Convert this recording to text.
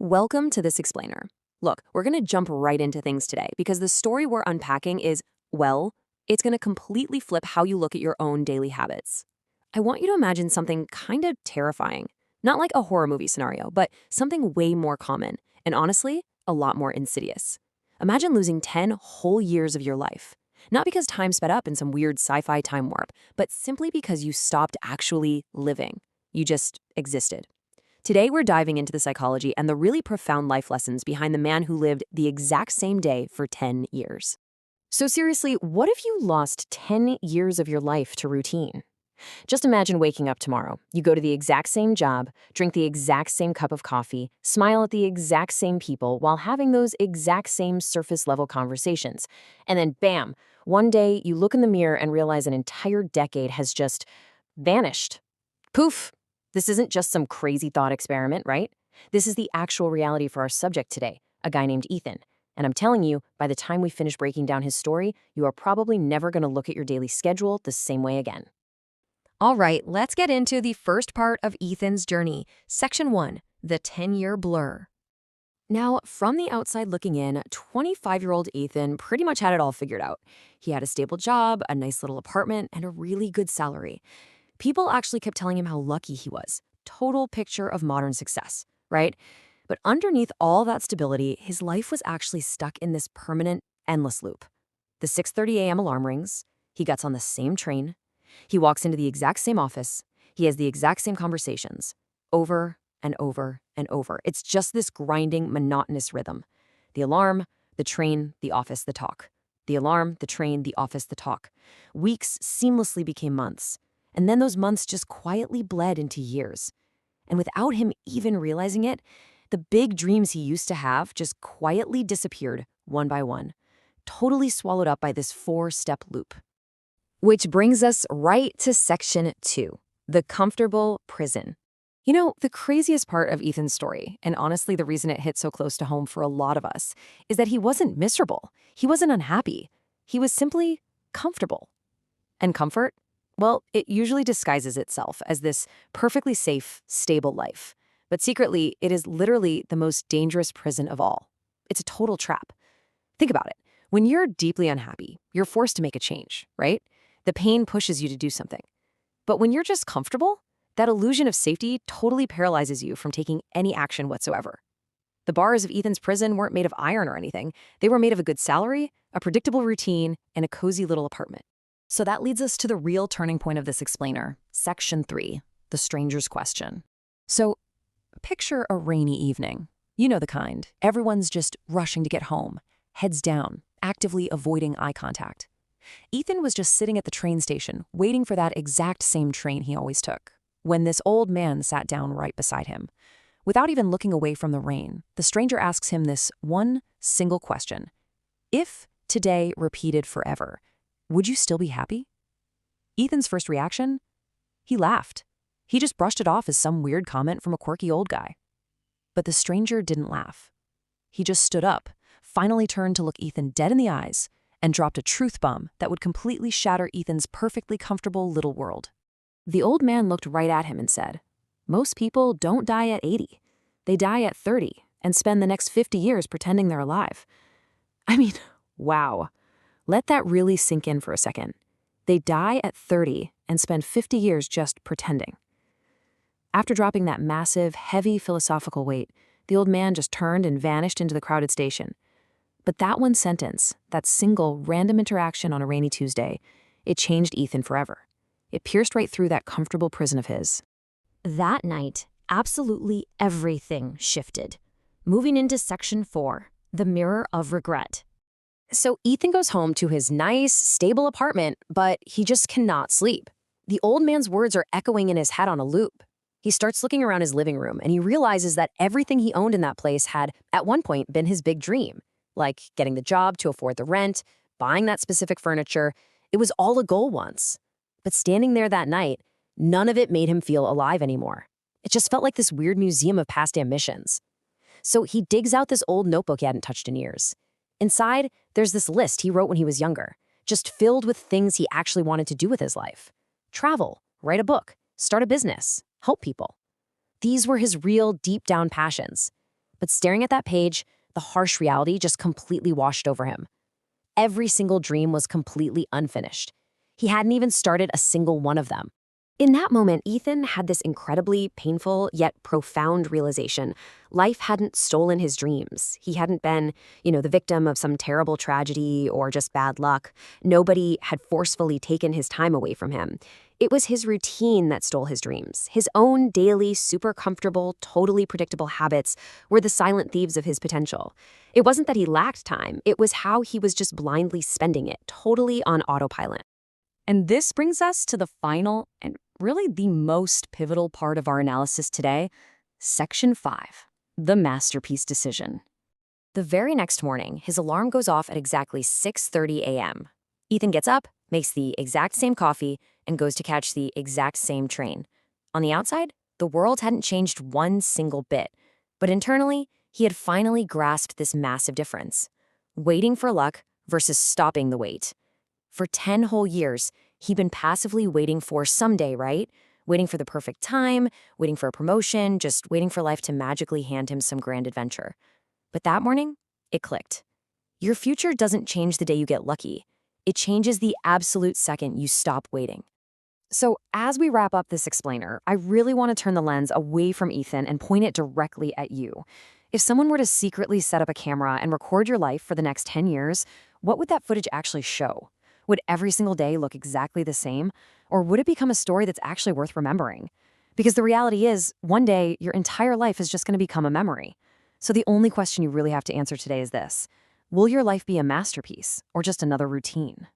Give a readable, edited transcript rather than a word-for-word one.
Welcome to This Explainer. Look, we're going to jump right into things today because the story we're unpacking is, well, it's going to completely flip how you look at your own daily habits. I want you to imagine something kind of terrifying. Not like a horror movie scenario, but something way more common, and honestly, a lot more insidious. Imagine losing 10 whole years of your life. Not because time sped up in some weird sci-fi time warp, but simply because you stopped actually living. You just existed. Today, we're diving into the psychology and the really profound life lessons behind the man who lived the exact same day for 10 years. So seriously, what if you lost 10 years of your life to routine? Just imagine waking up tomorrow. You go to the exact same job, drink the exact same cup of coffee, smile at the exact same people while having those exact same surface-level conversations. And then bam, one day you look in the mirror and realize an entire decade has just vanished. Poof! This isn't just some crazy thought experiment, right? This is the actual reality for our subject today, a guy named Ethan. And I'm telling you, by the time we finish breaking down his story, you are probably never going to look at your daily schedule the same way again. All right, let's get into the first part of Ethan's journey. Section 1, the 10-year blur. Now, from the outside looking in, 25-year-old Ethan pretty much had it all figured out. He had a stable job, a nice little apartment, and a really good salary. People actually kept telling him how lucky he was. Total picture of modern success, right? But underneath all that stability, his life was actually stuck in this permanent, endless loop. The 6:30 a.m. alarm rings. He gets on the same train. He walks into the exact same office. He has the exact same conversations. Over and over and over. It's just this grinding, monotonous rhythm. The alarm, the train, the office, the talk. The alarm, the train, the office, the talk. Weeks seamlessly became months. And then those months just quietly bled into years. And without him even realizing it, the big dreams he used to have just quietly disappeared one by one, totally swallowed up by this 4-step loop. Which brings us right to section 2, the comfortable prison. You know, the craziest part of Ethan's story, and honestly the reason it hit so close to home for a lot of us, is that he wasn't miserable. He wasn't unhappy. He was simply comfortable. And comfort? Well, it usually disguises itself as this perfectly safe, stable life. But secretly, it is literally the most dangerous prison of all. It's a total trap. Think about it. When you're deeply unhappy, you're forced to make a change, right? The pain pushes you to do something. But when you're just comfortable, that illusion of safety totally paralyzes you from taking any action whatsoever. The bars of Ethan's prison weren't made of iron or anything. They were made of a good salary, a predictable routine, and a cozy little apartment. So that leads us to the real turning point of this explainer, section 3, the stranger's question. So picture a rainy evening. You know the kind. Everyone's just rushing to get home, heads down, actively avoiding eye contact. Ethan was just sitting at the train station, waiting for that exact same train he always took, when this old man sat down right beside him. Without even looking away from the rain, the stranger asks him this one single question. If today repeated forever, would you still be happy? Ethan's first reaction? He laughed. He just brushed it off as some weird comment from a quirky old guy. But the stranger didn't laugh. He just stood up, finally turned to look Ethan dead in the eyes, and dropped a truth bomb that would completely shatter Ethan's perfectly comfortable little world. The old man looked right at him and said, "Most people don't die at 80. They die at 30 and spend the next 50 years pretending they're alive." I mean, wow. Let that really sink in for a second. They die at 30 and spend 50 years just pretending. After dropping that massive, heavy philosophical weight, the old man just turned and vanished into the crowded station. But that one sentence, that single random interaction on a rainy Tuesday, it changed Ethan forever. It pierced right through that comfortable prison of his. That night, absolutely everything shifted. Moving into section 4, the mirror of regret. So Ethan goes home to his nice, stable apartment, but he just cannot sleep. The old man's words are echoing in his head on a loop. He starts looking around his living room, and he realizes that everything he owned in that place had, at one point, been his big dream. Like getting the job to afford the rent, buying that specific furniture. It was all a goal once. But standing there that night, none of it made him feel alive anymore. It just felt like this weird museum of past ambitions. So he digs out this old notebook he hadn't touched in years. Inside, there's this list he wrote when he was younger, just filled with things he actually wanted to do with his life. Travel, write a book, start a business, help people. These were his real, deep-down passions. But staring at that page, the harsh reality just completely washed over him. Every single dream was completely unfinished. He hadn't even started a single one of them. In that moment, Ethan had this incredibly painful yet profound realization. Life hadn't stolen his dreams. He hadn't been, the victim of some terrible tragedy or just bad luck. Nobody had forcefully taken his time away from him. It was his routine that stole his dreams. His own daily, super comfortable, totally predictable habits were the silent thieves of his potential. It wasn't that he lacked time, it was how he was just blindly spending it, totally on autopilot. And this brings us to the final and really the most pivotal part of our analysis today, Section 5, the masterpiece decision. The very next morning, his alarm goes off at exactly 6:30 a.m. Ethan gets up, makes the exact same coffee, and goes to catch the exact same train. On the outside, the world hadn't changed one single bit, but internally, he had finally grasped this massive difference. Waiting for luck versus stopping the wait. For 10 whole years, he'd been passively waiting for someday, right? Waiting for the perfect time, waiting for a promotion, just waiting for life to magically hand him some grand adventure. But that morning, it clicked. Your future doesn't change the day you get lucky. It changes the absolute second you stop waiting. So as we wrap up this explainer, I really want to turn the lens away from Ethan and point it directly at you. If someone were to secretly set up a camera and record your life for the next 10 years, what would that footage actually show? Would every single day look exactly the same? Or would it become a story that's actually worth remembering? Because the reality is, one day, your entire life is just going to become a memory. So the only question you really have to answer today is this: will your life be a masterpiece or just another routine?